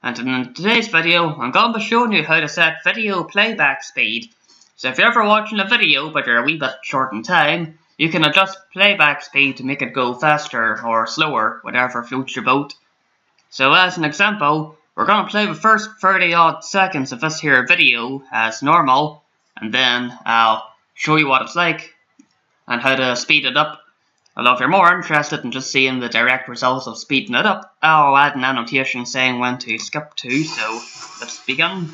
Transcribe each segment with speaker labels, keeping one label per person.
Speaker 1: and in today's video I'm going to be showing you how to set video playback speed. So if you're ever watching a video but you're a wee bit short in time, you can adjust playback speed to make it go faster or slower, whatever floats your boat. So as an example, we're going to play the first 30 odd seconds of this here video as normal, and then I'll show you what it's like and how to speed it up. Although if you're more interested in just seeing the direct results of speeding it up, I'll add an annotation saying when to skip to, so let's begin.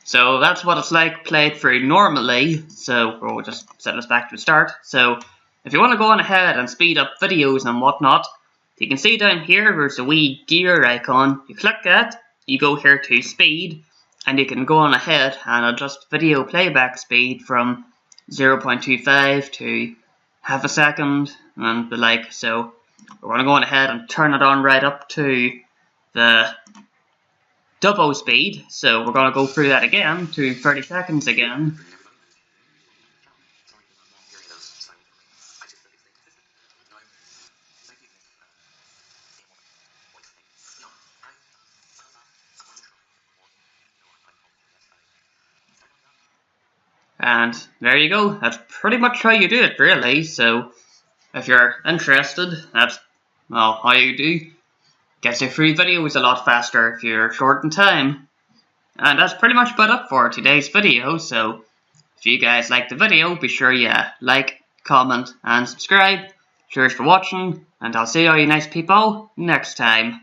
Speaker 1: So that's what it's like played through normally, so we'll just set this back to the start. So if you want to go on ahead and speed up videos and whatnot, you can see down here there's a wee gear icon. You click that, you go here to speed, and you can go on ahead and adjust video playback speed from 0.25 to half a second and the like. So we're going to go on ahead and turn it on right up to the double speed, so we're going to go through that again to 30 seconds again. And there you go, that's pretty much how you do it really. So if you're interested, that's well how you do. Gets your free videos a lot faster if you're short in time. And that's pretty much about it for today's video, so if you guys like the video, be sure you like, comment and subscribe. Cheers for watching, and I'll see all you nice people next time.